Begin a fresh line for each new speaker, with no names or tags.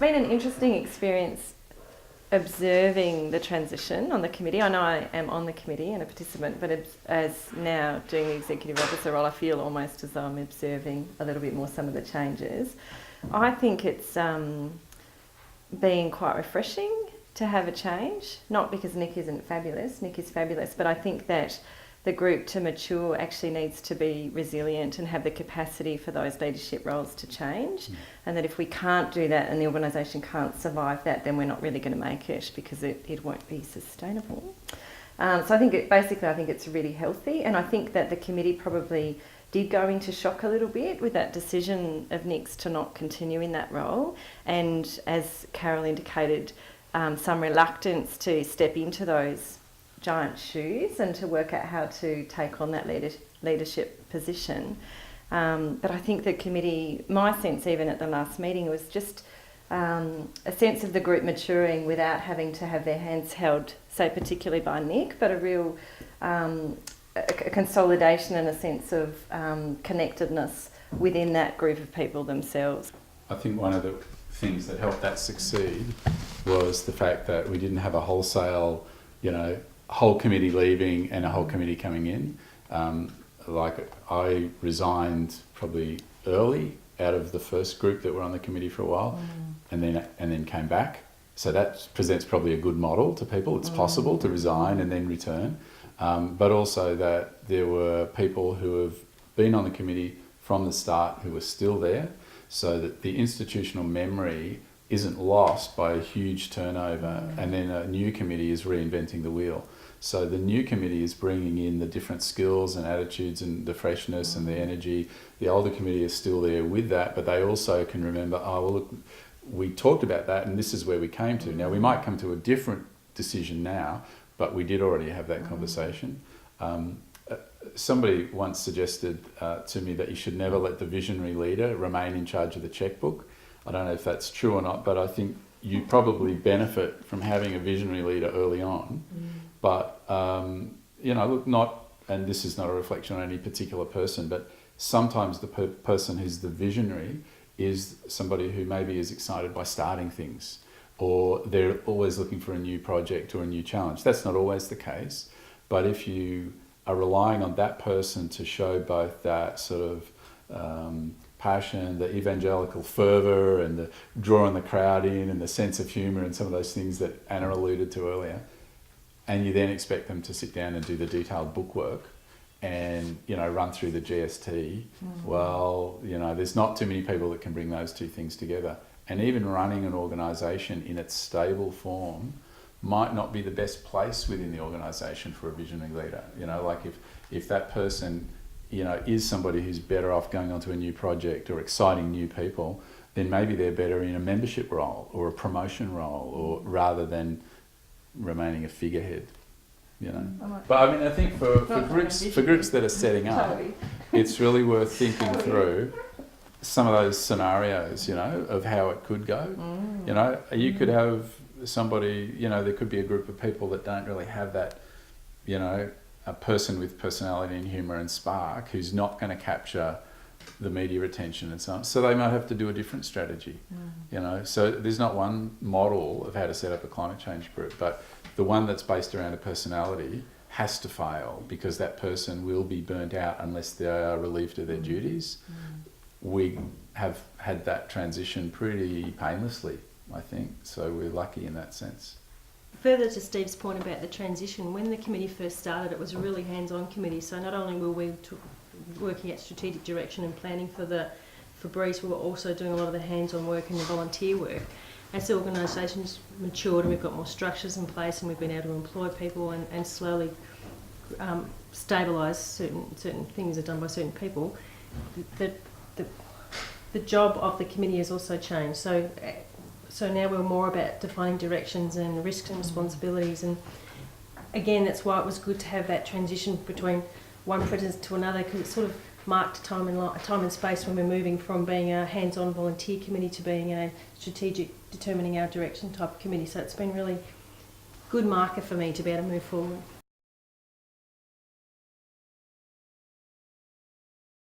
been an interesting experience observing the transition on the committee. I know I am on the committee and a participant, but as now doing the executive officer role, I feel almost as though I'm observing a little bit more some of the changes. I think it's been quite refreshing to have a change, not because Nick isn't fabulous, Nick is fabulous, but I think that the group to mature actually needs to be resilient and have the capacity for those leadership roles to change. And that if we can't do that and the organisation can't survive that, then we're not really going to make it because it won't be sustainable. So I think I think it's really healthy, and I think that the committee probably did go into shock a little bit with that decision of Nick's to not continue in that role, and as Carol indicated, some reluctance to step into those giant shoes and to work out how to take on that leadership position. But I think the committee, my sense even at the last meeting, was just a sense of the group maturing without having to have their hands held, say particularly by Nick, but a real a consolidation and a sense of connectedness within that group of people themselves.
I think one of the things that helped that succeed was the fact that we didn't have a wholesale, whole committee leaving and a whole committee coming in. I resigned probably early out of the first group that were on the committee for a while, and then came back. So that presents probably a good model to people. It's possible to resign and then return, but also that there were people who have been on the committee from the start who are still there, so that the institutional memory isn't lost by a huge turnover, and then a new committee is reinventing the wheel. So the new committee is bringing in the different skills and attitudes and the freshness and the energy. The older committee is still there with that, but they also can remember, look, we talked about that and this is where we came to. Now, we might come to a different decision now, but we did already have that conversation. Somebody once suggested to me that you should never let the visionary leader remain in charge of the checkbook. I don't know if that's true or not, but I think you probably benefit from having a visionary leader early on. But, look, and this is not a reflection on any particular person, but sometimes the person who's the visionary is somebody who maybe is excited by starting things, or they're always looking for a new project or a new challenge. That's not always the case, but if you are relying on that person to show both that sort of passion, the evangelical fervour, and the drawing the crowd in, and the sense of humour, and some of those things that Anna alluded to earlier, and you then expect them to sit down and do the detailed bookwork and, run through the GST, well, there's not too many people that can bring those two things together. And even running an organisation in its stable form might not be the best place within the organisation for a visionary leader. If that person, is somebody who's better off going onto a new project or exciting new people, then maybe they're better in a membership role or a promotion role, or rather than remaining a figurehead, But I think for groups that are setting up, it's really worth thinking through some of those scenarios, of how it could go. You could have somebody, there could be a group of people that don't really have that, a person with personality and humour and spark who's not going to capture the media attention and so on. So they might have to do a different strategy, So there's not one model of how to set up a climate change group, but the one that's based around a personality has to fail because that person will be burnt out unless they are relieved of their duties. We have had that transition pretty painlessly, I think, so we're lucky in that sense.
Further to Steve's point about the transition, when the committee first started, it was a really hands-on committee, so not only were we working at strategic direction and planning for Breaze, we were also doing a lot of the hands-on work and the volunteer work. As the organisation's matured and we've got more structures in place and we've been able to employ people and slowly stabilise certain things are done by certain people, the job of the committee has also changed. So now we're more about defining directions and risks and responsibilities, and again that's why it was good to have that transition between one president to another, because it sort of marked a time and space when we're moving from being a hands-on volunteer committee to being a strategic, determining our direction type of committee. So it's been really good marker for me to be able to move forward.